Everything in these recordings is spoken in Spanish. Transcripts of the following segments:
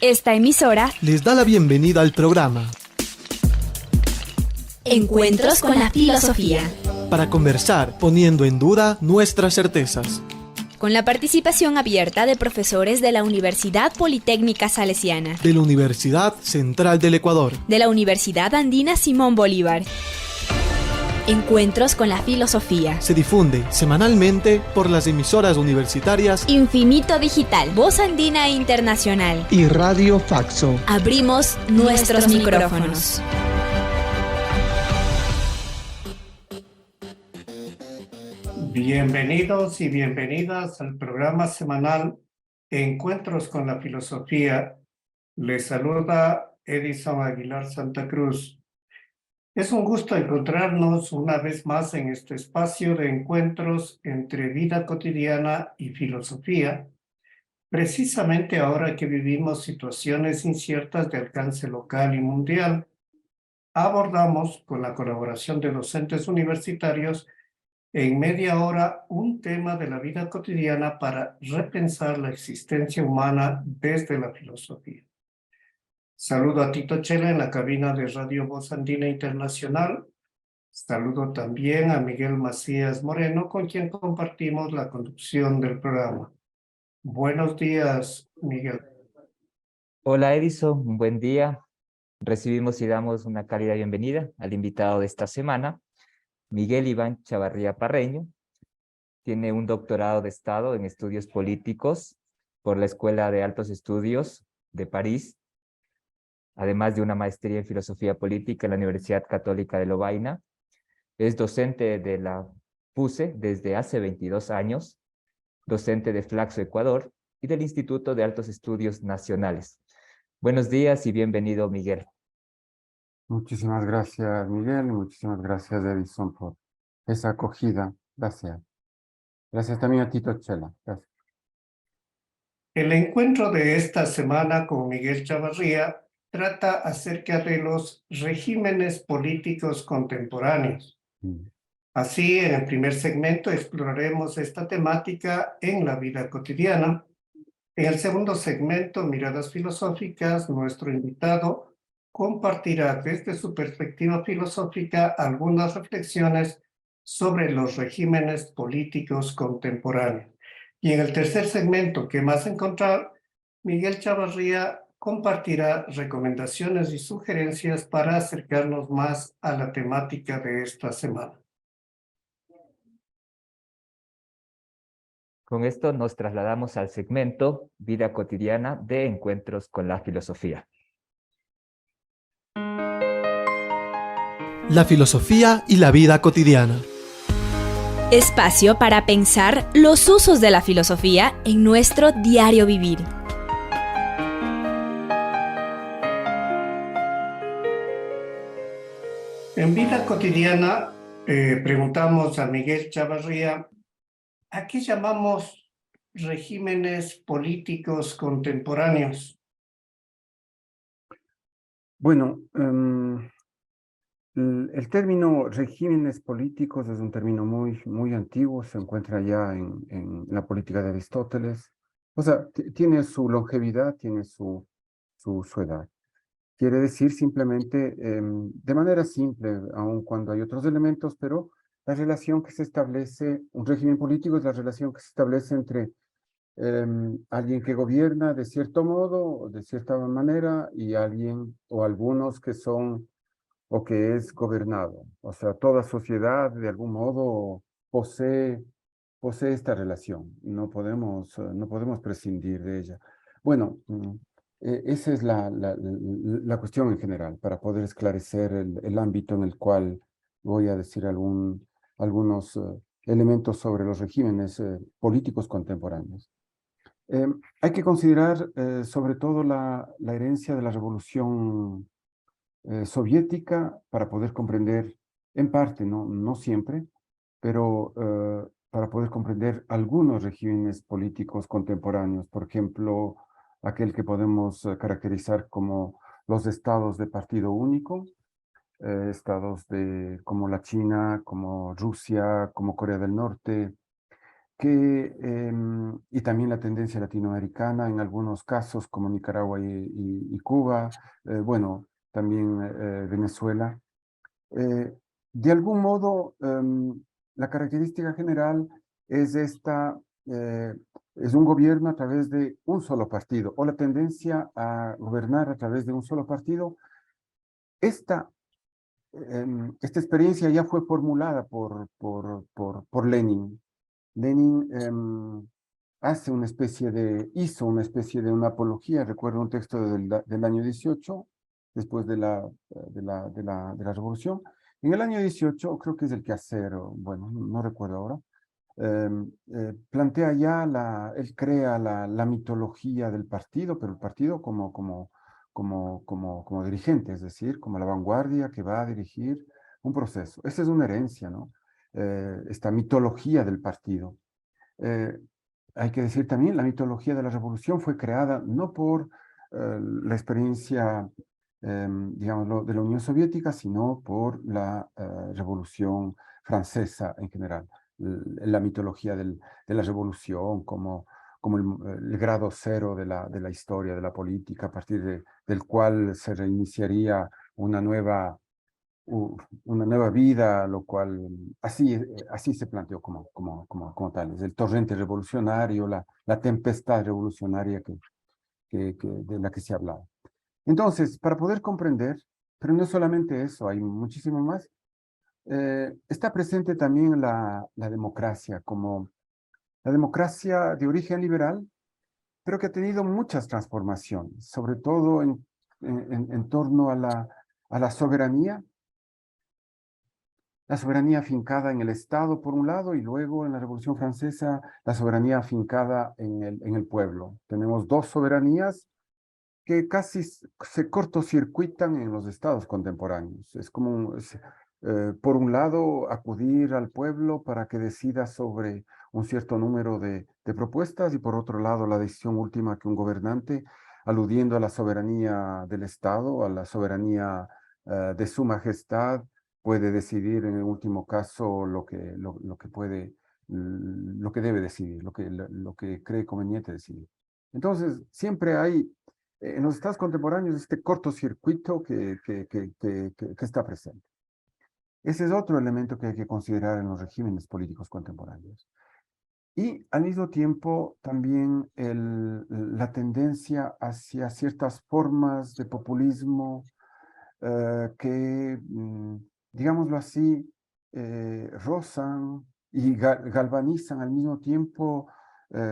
Esta emisora les da la bienvenida al programa Encuentros con la Filosofía, para conversar poniendo en duda nuestras certezas. con la participación abierta de profesores de la Universidad Politécnica Salesiana, De la Universidad Central del Ecuador. de la Universidad Andina Simón Bolívar. Encuentros con la Filosofía. Se difunde semanalmente por las emisoras universitarias Infinito Digital, Voz Andina Internacional. y Radio Faxo. Abrimos nuestros micrófonos. Bienvenidos y bienvenidas al programa semanal Encuentros con la Filosofía. Les saluda Edison Aguilar Santa Cruz. Es un gusto encontrarnos una vez más en este espacio de encuentros entre vida cotidiana y filosofía, precisamente ahora que vivimos situaciones inciertas de alcance local y mundial. Abordamos, con la colaboración de docentes universitarios, en media hora un tema de la vida cotidiana para repensar la existencia humana desde la filosofía. Saludo a Tito Chela en la cabina de Radio Voz Andina Internacional. Saludo también a Miguel Macías Moreno, con quien compartimos la conducción del programa. Buenos días, Miguel. Hola Edison, un buen día. Recibimos y damos una cálida bienvenida al invitado de esta semana, Miguel Iván Chavarría Parreño. Tiene un doctorado de Estado en Estudios Políticos por la Escuela de Altos Estudios de París, además de una maestría en Filosofía Política en la Universidad Católica de Lovaina. Es docente de la PUCE desde hace 22 años, docente de Flaxo Ecuador y del Instituto de Altos Estudios Nacionales. Buenos días y bienvenido, Miguel. Muchísimas gracias, Miguel, y muchísimas gracias, Edison, por esa acogida. Gracias. Gracias también a Tito Chela. Gracias. El encuentro de esta semana con Miguel Chavarría trata acerca de los regímenes políticos contemporáneos. Así, en el primer segmento exploraremos esta temática en la vida cotidiana. En el segundo segmento, Miradas Filosóficas, nuestro invitado compartirá desde su perspectiva filosófica algunas reflexiones sobre los regímenes políticos contemporáneos. Y en el tercer segmento, ¿Qué más encontrar?, Miguel Chavarría compartirá recomendaciones y sugerencias para acercarnos más a la temática de esta semana. Con esto nos trasladamos al segmento Vida Cotidiana de Encuentros con la Filosofía. La filosofía y la vida cotidiana. Espacio para pensar los usos de la filosofía en nuestro diario vivir. En vida cotidiana, preguntamos a Miguel Chavarría, ¿a qué llamamos regímenes políticos contemporáneos? Bueno, el término regímenes políticos es un término muy antiguo, se encuentra ya en la política de Aristóteles. O sea, tiene su longevidad, tiene su edad. Quiere decir simplemente, de manera simple, aun cuando hay otros elementos, pero la relación que se establece, un régimen político es la relación que se establece entre alguien que gobierna de cierto modo, de cierta manera, y alguien o algunos que son o que es gobernado. O sea, toda sociedad de algún modo posee esta relación. No podemos prescindir de ella. Bueno, esa es la cuestión en general, para poder esclarecer el ámbito en el cual voy a decir algunos elementos sobre los regímenes políticos contemporáneos. Hay que considerar sobre todo la herencia de la revolución soviética para poder comprender, en parte, no siempre, pero para poder comprender algunos regímenes políticos contemporáneos, por ejemplo, aquel que podemos caracterizar como los estados de partido único, estados como la China, como Rusia, como Corea del Norte, y también la tendencia latinoamericana en algunos casos como Nicaragua y Cuba, bueno, también Venezuela. De algún modo, la característica general es es un gobierno a través de un solo partido, o la tendencia a gobernar a través de un solo partido. Esta experiencia ya fue formulada por Lenin. Lenin hizo una especie de una apología, recuerdo un texto del año 18, después de la revolución. En el año 18, creo que es el quehacer, bueno, no recuerdo ahora, plantea ya, él crea la mitología del partido, pero el partido como dirigente, es decir, como la vanguardia que va a dirigir un proceso. Esa es una herencia, ¿no? Esta mitología del partido. Hay que decir también, la mitología de la revolución fue creada no por la experiencia, digamos, de la Unión Soviética, sino por la Revolución Francesa en general. La mitología de la revolución como el grado cero de la historia de la política, a partir del cual se reiniciaría una nueva vida, lo cual así se planteó como tal. Es el torrente revolucionario, la tempestad revolucionaria de la que se hablaba. Entonces, para poder comprender, pero no solamente eso, hay muchísimo más, está presente también la democracia, como la democracia de origen liberal, pero que ha tenido muchas transformaciones, sobre todo en torno a la soberanía. La soberanía afincada en el Estado, por un lado, y luego en la Revolución Francesa, la soberanía afincada en el pueblo. Tenemos dos soberanías que casi se cortocircuitan en los estados contemporáneos. Es como, por un lado, acudir al pueblo para que decida sobre un cierto número de propuestas, y por otro lado, la decisión última que un gobernante, aludiendo a la soberanía del Estado, a la soberanía de su majestad, puede decidir en el último caso lo que debe decidir, lo que cree conveniente decidir. Entonces, siempre hay en los estados contemporáneos este cortocircuito que está presente. Ese es otro elemento que hay que considerar en los regímenes políticos contemporáneos. Y al mismo tiempo también la tendencia hacia ciertas formas de populismo que, digámoslo así, rozan y galvanizan al mismo tiempo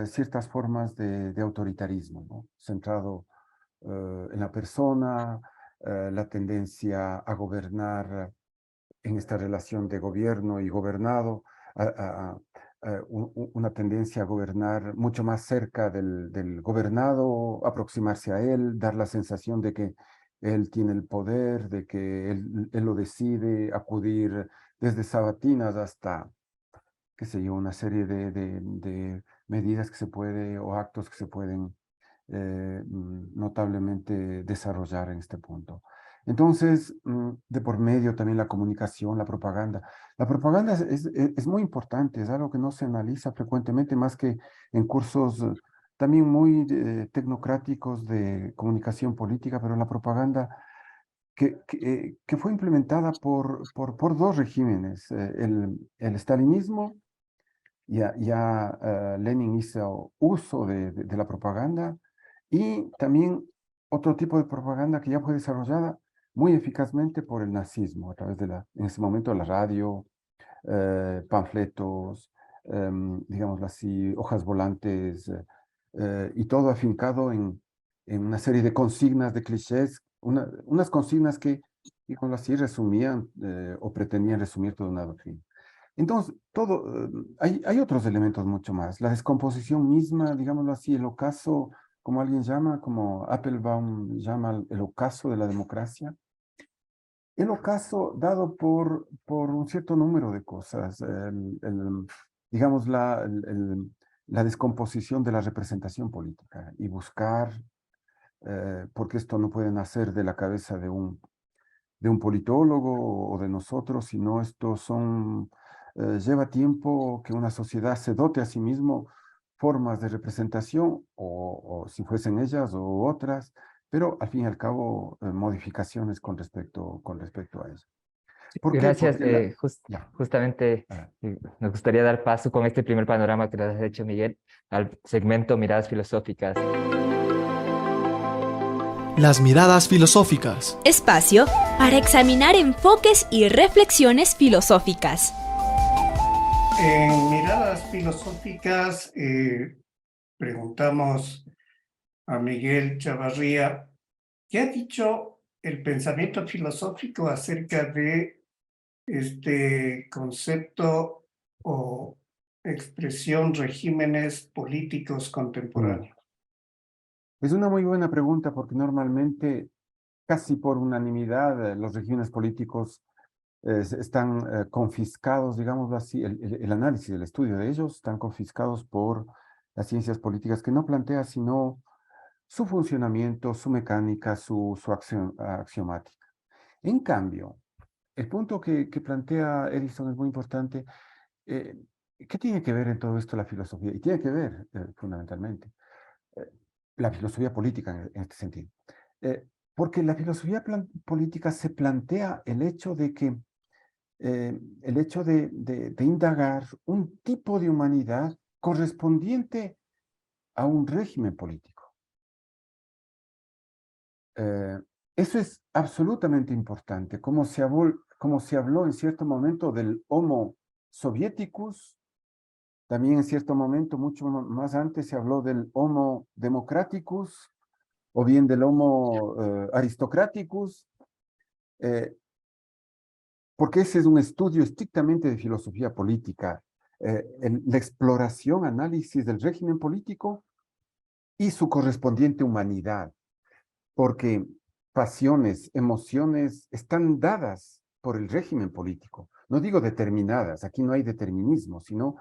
ciertas formas de autoritarismo, ¿no? Centrado en la persona, la tendencia a gobernar en esta relación de gobierno y gobernado, una tendencia a gobernar mucho más cerca del gobernado, aproximarse a él, dar la sensación de que él tiene el poder, de que él lo decide, acudir desde sabatinas hasta, qué sé yo, una serie de medidas que se puede o actos que se pueden notablemente desarrollar en este punto. Entonces, de por medio también la comunicación, la propaganda. La propaganda es muy importante, es algo que no se analiza frecuentemente más que en cursos también muy tecnocráticos de comunicación política, pero la propaganda que fue implementada por dos regímenes, el stalinismo. Lenin hizo uso de la propaganda, y también otro tipo de propaganda que ya fue desarrollada muy eficazmente por el nazismo, a través en ese momento, la radio, panfletos, digámoslo así, hojas volantes, y todo afincado en una serie de consignas, de clichés, unas consignas que, digámoslo así, resumían o pretendían resumir toda una doctrina. Entonces, hay otros elementos mucho más. La descomposición misma, digámoslo así, el ocaso, como alguien llama, como Applebaum llama el ocaso de la democracia. El ocaso dado por un cierto número de cosas. Digamos, la descomposición de la representación política y buscar, porque esto no puede nacer de la cabeza de un politólogo o de nosotros, sino estos son lleva tiempo que una sociedad se dote a sí mismo formas de representación, o si fuesen ellas o otras, pero al fin y al cabo modificaciones con respecto a ello. ¿Por qué? Gracias. Porque ya. Justamente nos gustaría dar paso con este primer panorama que nos has hecho, Miguel, al segmento Miradas Filosóficas. Las miradas filosóficas. Espacio para examinar enfoques y reflexiones filosóficas. En Miradas Filosóficas preguntamos a Miguel Chavarría, ¿qué ha dicho el pensamiento filosófico acerca de este concepto o expresión regímenes políticos contemporáneos? Es una muy buena pregunta porque normalmente, casi por unanimidad, los regímenes políticos están confiscados, digámoslo así, el análisis, el estudio de ellos están confiscados por las ciencias políticas, que no plantea sino su funcionamiento, su mecánica, su acción axiomática. En cambio, el punto que plantea Edison es muy importante. ¿Qué tiene que ver en todo esto la filosofía? Y tiene que ver, fundamentalmente, la filosofía política en este sentido. Porque la filosofía política se plantea el hecho de que el hecho de indagar un tipo de humanidad correspondiente a un régimen político. Eso es absolutamente importante, como se habló en cierto momento del Homo Sovieticus, también en cierto momento, mucho más antes, se habló del Homo Democraticus, o bien del Homo Aristocraticus, porque ese es un estudio estrictamente de filosofía política, la exploración, análisis del régimen político y su correspondiente humanidad, porque pasiones, emociones están dadas por el régimen político. No digo determinadas, aquí no hay determinismo, sino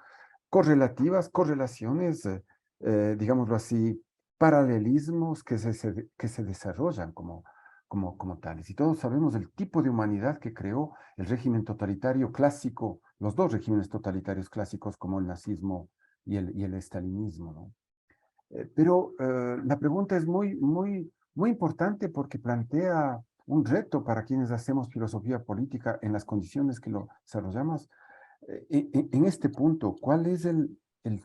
correlativas, correlaciones, digámoslo así, paralelismos que se desarrollan como tales. Y todos sabemos el tipo de humanidad que creó el régimen totalitario clásico, los dos regímenes totalitarios clásicos como el nazismo y el estalinismo, ¿no? Pero la pregunta es muy importante porque plantea un reto para quienes hacemos filosofía política en las condiciones que lo desarrollamos. En este punto, ¿cuál es el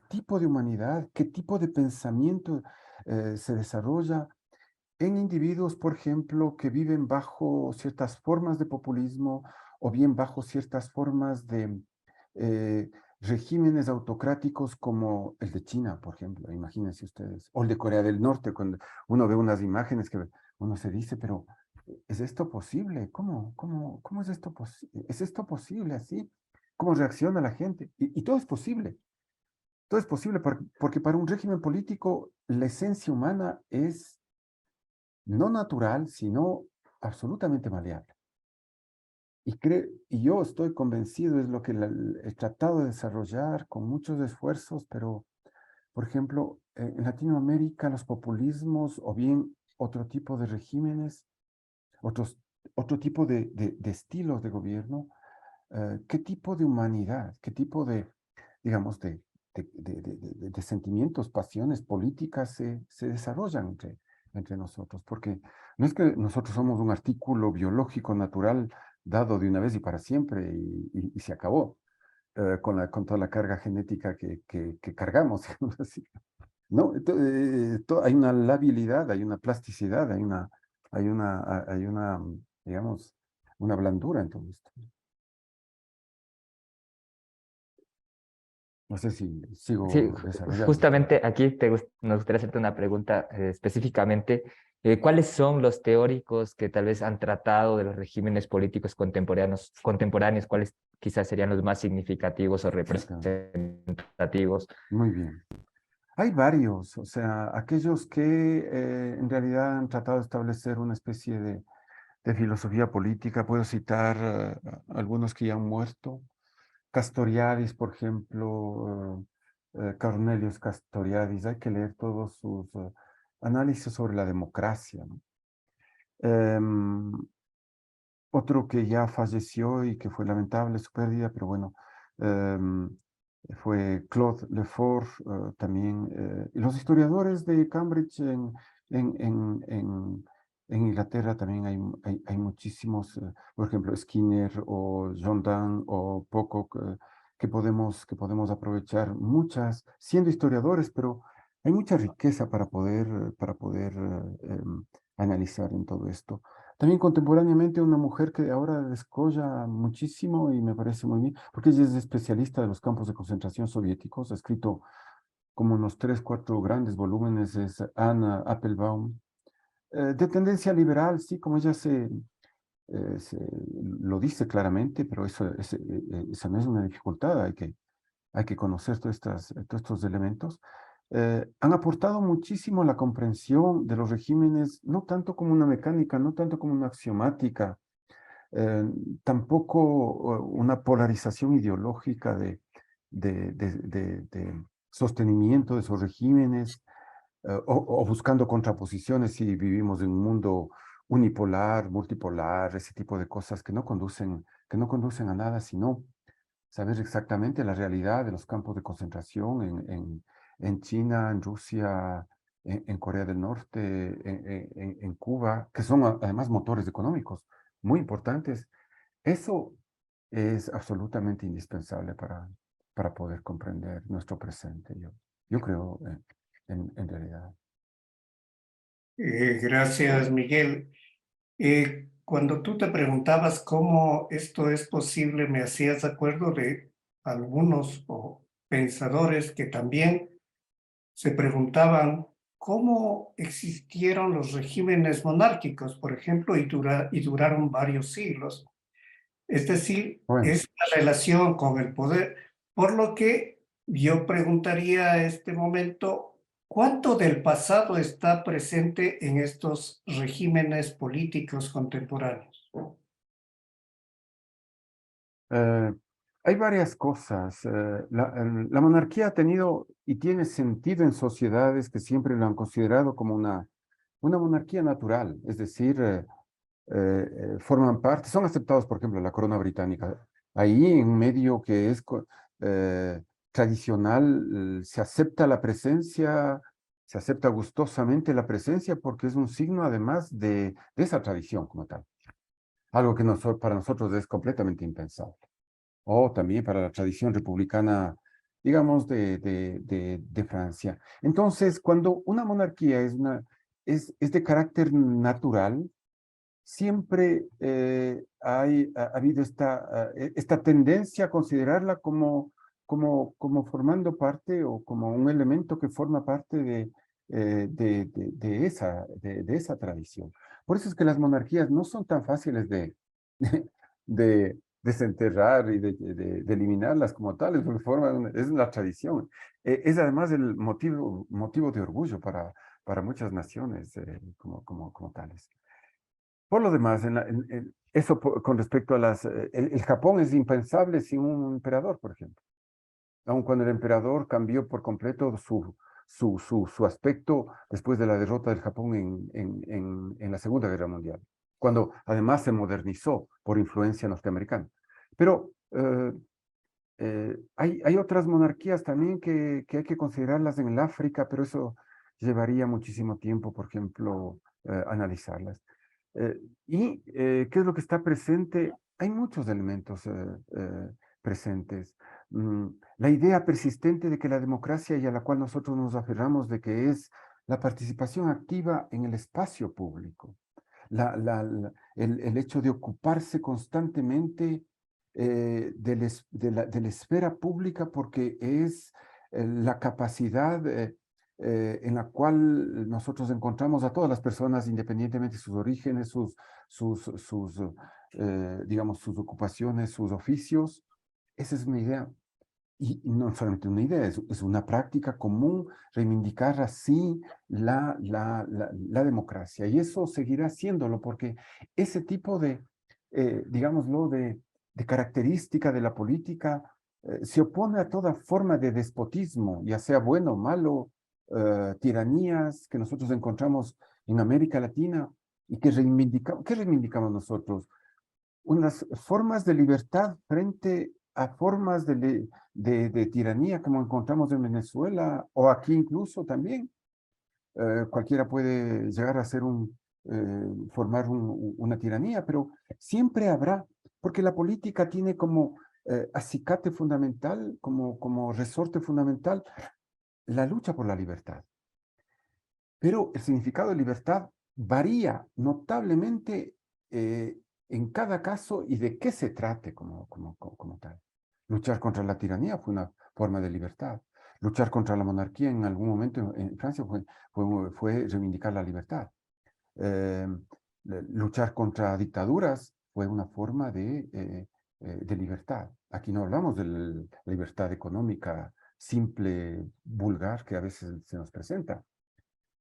tipo de humanidad? ¿Qué tipo de pensamiento se desarrolla en individuos, por ejemplo, que viven bajo ciertas formas de populismo o bien bajo ciertas formas de regímenes autocráticos como el de China, por ejemplo? Imagínense ustedes, o el de Corea del Norte, cuando uno ve unas imágenes que uno se dice, pero ¿es esto posible? ¿Cómo es esto posible? ¿Es esto posible así? ¿Cómo reacciona la gente? Y todo es posible. Todo es posible porque para un régimen político la esencia humana es no natural, sino absolutamente maleable. Y yo estoy convencido, es lo que he tratado de desarrollar con muchos esfuerzos, pero, por ejemplo, en Latinoamérica los populismos o bien otro tipo de regímenes, otro tipo de estilos de gobierno, ¿qué tipo de humanidad, qué tipo de, digamos, de sentimientos, pasiones políticas se desarrollan entre nosotros? Porque no es que nosotros somos un artículo biológico natural dado de una vez y para siempre y se acabó con toda la carga genética que cargamos. Así. No, hay una labilidad, hay una plasticidad, hay una, digamos, una blandura en todo esto. No sé si sigo Sí, desarrollando. justamente aquí nos gustaría hacerte una pregunta específicamente. ¿Cuáles son los teóricos que tal vez han tratado de los regímenes políticos contemporáneos? ¿Cuáles quizás serían los más significativos o representativos? Muy bien. Hay varios, o sea, aquellos que en realidad han tratado de establecer una especie de filosofía política. Puedo citar algunos que ya han muerto. Castoriadis, por ejemplo, Cornelius Castoriadis. Hay que leer todos sus análisis sobre la democracia, ¿no? Otro que ya falleció y que fue lamentable su pérdida, pero bueno, fue Claude Lefort, también, y los historiadores de Cambridge en, en, en, en Inglaterra también hay muchísimos, por ejemplo, Skinner o John Donne o Pocock, que podemos aprovechar muchas, siendo historiadores, pero hay mucha riqueza para poder analizar en todo esto. También contemporáneamente una mujer que ahora descolla muchísimo y me parece muy bien, porque ella es especialista de los campos de concentración soviéticos, ha escrito como unos 3, 4 grandes volúmenes, es Anna Applebaum, de tendencia liberal, sí, como ella lo dice claramente, pero esa no es una dificultad, hay que conocer todos estos elementos. Han aportado muchísimo a la comprensión de los regímenes, no tanto como una mecánica, no tanto como una axiomática, tampoco una polarización ideológica de sostenimiento de esos regímenes, o buscando contraposiciones si vivimos en un mundo unipolar, multipolar, ese tipo de cosas que no conducen a nada, sino saber exactamente la realidad de los campos de concentración en China, en Rusia, en Corea del Norte, en Cuba, que son además motores económicos muy importantes. Eso es absolutamente indispensable para poder comprender nuestro presente, yo creo, en realidad. Gracias, Miguel. Cuando tú te preguntabas cómo esto es posible, me hacías acuerdo de algunos pensadores que también se preguntaban cómo existieron los regímenes monárquicos, por ejemplo, y duraron varios siglos. Es decir, Bueno, esta relación con el poder, por lo que yo preguntaría a este momento, ¿cuánto del pasado está presente en estos regímenes políticos contemporáneos? hay varias cosas. La monarquía ha tenido y tiene sentido en sociedades que siempre lo han considerado como una monarquía natural, es decir, forman parte, son aceptados, por ejemplo, la corona británica. Ahí, en un medio que es tradicional, se acepta la presencia, se acepta gustosamente la presencia porque es un signo, además, de esa tradición como tal. Algo que para nosotros es completamente impensable. O también para la tradición republicana, digamos, de Francia. Entonces, cuando una monarquía es de carácter natural, siempre ha habido esta tendencia a considerarla como formando parte o como un elemento que forma parte de esa tradición. Por eso es que las monarquías no son tan fáciles de desenterrar y de eliminarlas como tales, porque es la tradición. Es además el motivo de orgullo para muchas naciones como tales. Por lo demás, eso con respecto a el Japón es impensable sin un emperador, por ejemplo. Aun cuando el emperador cambió por completo su aspecto después de la derrota del Japón en la Segunda Guerra Mundial, cuando además se modernizó por influencia norteamericana. Pero hay otras monarquías también que hay que considerarlas en el África, pero eso llevaría muchísimo tiempo, por ejemplo, analizarlas. ¿Qué es lo que está presente? Hay muchos elementos presentes. La idea persistente de que la democracia, y a la cual nosotros nos aferramos, de que es la participación activa en el espacio público, el hecho de ocuparse constantemente de la esfera pública, porque es la capacidad en la cual nosotros encontramos a todas las personas, independientemente de sus orígenes, digamos, sus ocupaciones, sus oficios. Esa es una idea, y no solamente una idea, es una práctica común reivindicar así la democracia, y eso seguirá siéndolo, porque ese tipo digámoslo, de característica de la política se opone a toda forma de despotismo, ya sea bueno o malo, tiranías que nosotros encontramos en América Latina y que reivindicamos. ¿Qué reivindicamos nosotros? Unas formas de libertad frente a formas de tiranía como encontramos en Venezuela o aquí incluso también. Cualquiera puede llegar a ser formar una tiranía, pero siempre habrá, porque la política tiene como acicate fundamental, como resorte fundamental, la lucha por la libertad. Pero el significado de libertad varía notablemente en cada caso y de qué se trate como tal. Luchar contra la tiranía fue una forma de libertad. Luchar contra la monarquía en algún momento en Francia fue reivindicar la libertad. Luchar contra dictaduras fue una forma de libertad. Aquí no hablamos de la libertad económica simple, vulgar, que a veces se nos presenta.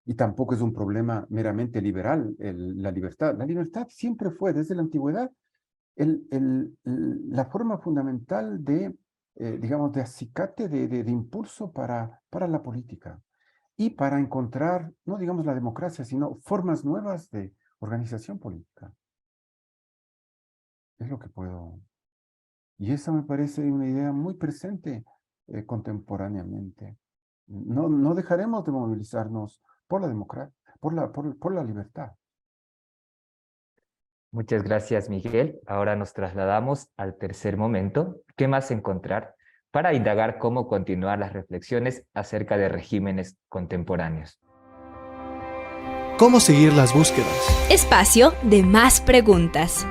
Y tampoco es un problema meramente liberal la libertad. La libertad siempre fue, desde la antigüedad, la forma fundamental digamos, de acicate, de impulso para la política y para encontrar, no digamos la democracia, sino formas nuevas de organización política. Es lo que puedo... Y esa me parece una idea muy presente contemporáneamente. No dejaremos de movilizarnos por la democracia, por la libertad. Muchas gracias, Miguel. Ahora nos trasladamos al tercer momento. ¿Qué más encontrar? Para indagar cómo continuar las reflexiones acerca de regímenes contemporáneos. ¿Cómo seguir las búsquedas? Espacio de más preguntas.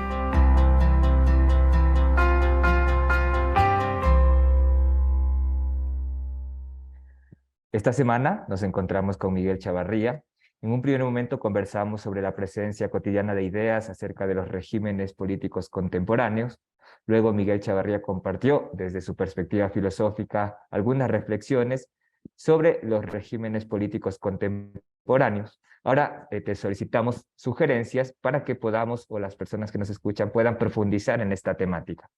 Esta semana nos encontramos con Miguel Chavarría. En un primer momento conversamos sobre la presencia cotidiana de ideas acerca de los regímenes políticos contemporáneos. Luego Miguel Chavarría compartió desde su perspectiva filosófica algunas reflexiones sobre los regímenes políticos contemporáneos. Ahora te solicitamos sugerencias para que podamos, o las personas que nos escuchan, puedan profundizar en esta temática.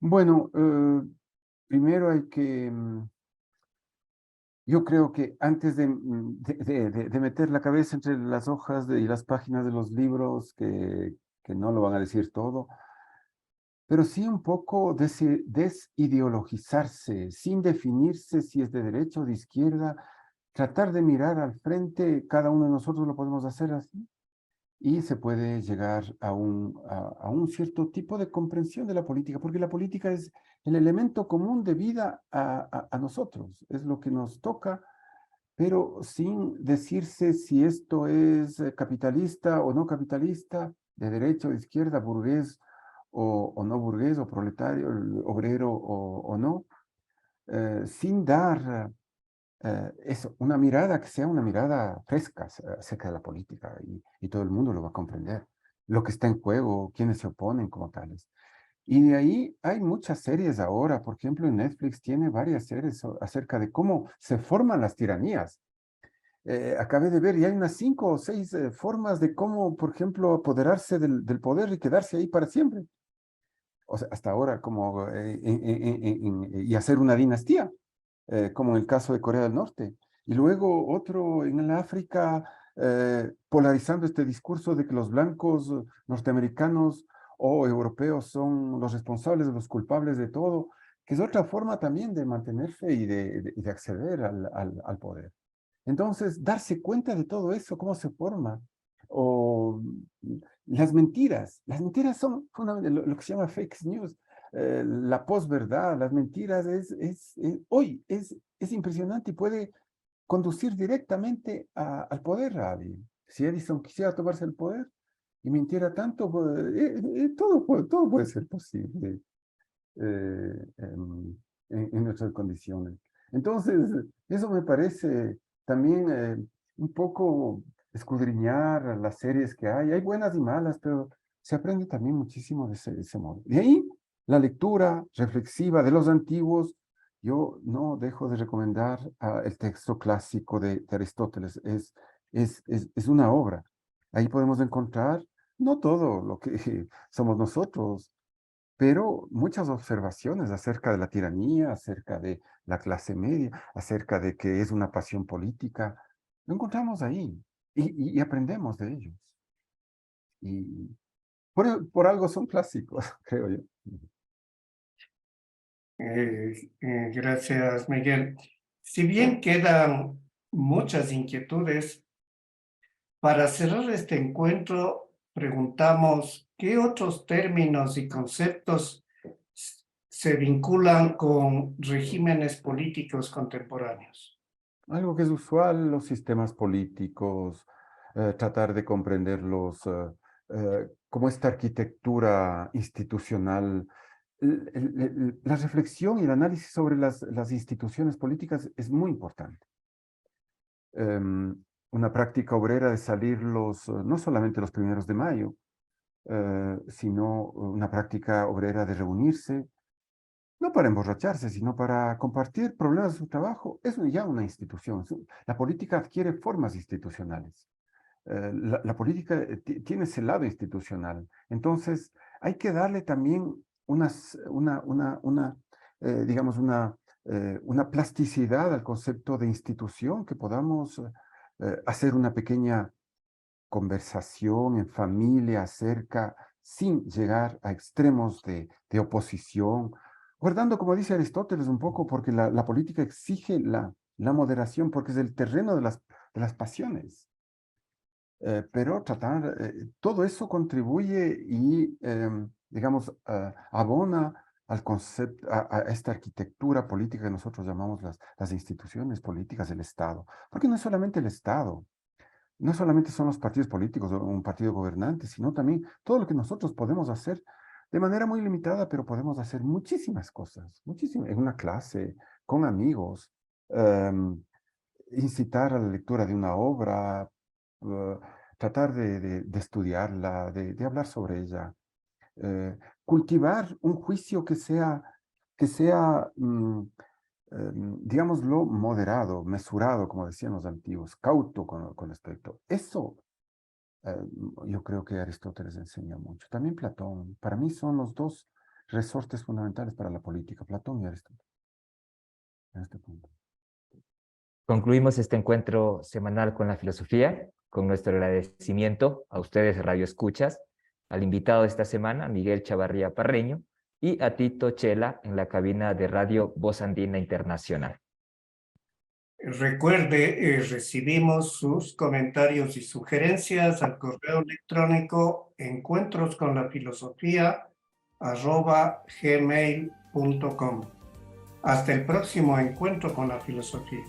Bueno, primero hay que... Yo creo que antes de meter la cabeza entre las hojas y las páginas de los libros, que no lo van a decir todo, pero sí un poco desideologizarse, sin definirse si es de derecha o de izquierda, tratar de mirar al frente, cada uno de nosotros lo podemos hacer así, y se puede llegar a un cierto tipo de comprensión de la política, porque la política es el elemento común de vida a nosotros, es lo que nos toca, pero sin decirse si esto es capitalista o no capitalista, de derecha o de izquierda, burgués o no burgués, o proletario, obrero o no, sin dar eso, una mirada que sea una mirada fresca acerca de la política y todo el mundo lo va a comprender. Lo que está en juego, quiénes se oponen como tales. Y de ahí hay muchas series ahora, por ejemplo, en Netflix tiene varias series acerca de cómo se forman las tiranías. Acabé de ver y hay unas 5 o 6 formas de cómo, por ejemplo, apoderarse del poder y quedarse ahí para siempre. O sea, hasta ahora, como y hacer una dinastía, como en el caso de Corea del Norte. Y luego otro en el África, polarizando este discurso de que los blancos norteamericanos o europeos son los responsables, los culpables de todo, que es otra forma también de mantenerse y de acceder al poder. Entonces, darse cuenta de todo eso, cómo se forma, o las mentiras son fundamentalmente lo que se llama fake news, la posverdad, las mentiras, hoy es impresionante y puede conducir directamente al poder a alguien. Si Edison quisiera tomarse el poder y mintiera tanto, todo puede ser posible en nuestras condiciones. Entonces, eso me parece también un poco escudriñar las series que hay. Hay buenas y malas, pero se aprende también muchísimo de ese modo. De ahí, la lectura reflexiva de los antiguos. Yo no dejo de recomendar el texto clásico de Aristóteles. Es una obra. Ahí podemos encontrar no todo lo que somos nosotros, pero muchas observaciones acerca de la tiranía, acerca de la clase media, acerca de que es una pasión política. Lo encontramos ahí y aprendemos de ellos. Y Por algo son clásicos, creo yo. Gracias, Miguel. Si bien quedan muchas inquietudes, para cerrar este encuentro, preguntamos qué otros términos y conceptos se vinculan con regímenes políticos contemporáneos. Algo que es usual, los sistemas políticos, tratar de comprenderlos, como esta arquitectura institucional. La reflexión y el análisis sobre las instituciones políticas es muy importante. Una práctica obrera de salir no solamente los 1 de mayo, sino una práctica obrera de reunirse, no para emborracharse, sino para compartir problemas de su trabajo, es ya una institución. La política adquiere formas institucionales. La política tiene ese lado institucional. Entonces, hay que darle también digamos, una plasticidad al concepto de institución, que podamos hacer una pequeña conversación en familia acerca, sin llegar a extremos de oposición, guardando, como dice Aristóteles, un poco, porque la política exige la moderación, porque es el terreno de las pasiones. Pero todo eso contribuye y, digamos, abona al concepto, a esta arquitectura política que nosotros llamamos las instituciones políticas del Estado. Porque no es solamente el Estado, no solamente son los partidos políticos o un partido gobernante, sino también todo lo que nosotros podemos hacer de manera muy limitada, pero podemos hacer muchísimas cosas, muchísimas, en una clase, con amigos, incitar a la lectura de una obra, tratar de estudiarla, de hablar sobre ella, cultivar un juicio que sea digámoslo, moderado, mesurado, como decían los antiguos, cauto con respecto. Eso yo creo que Aristóteles enseña mucho. También Platón. Para mí son los dos resortes fundamentales para la política, Platón y Aristóteles, en este punto. Concluimos este encuentro semanal con la filosofía, con nuestro agradecimiento a ustedes, Radio Escuchas, al invitado de esta semana, Miguel Chavarría Parreño, y a Tito Chela en la cabina de Radio Voz Andina Internacional. Recuerde, recibimos sus comentarios y sugerencias al correo electrónico encuentrosconlafilosofía@gmail.com. Hasta el próximo encuentro con la filosofía.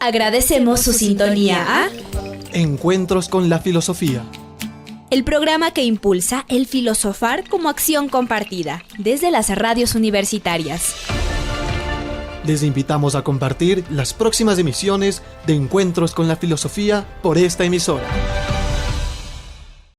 Agradecemos su sintonía a Encuentros con la filosofía. el programa que impulsa el filosofar como acción compartida desde las radios universitarias. Les invitamos a compartir las próximas emisiones de Encuentros con la filosofía por esta emisora.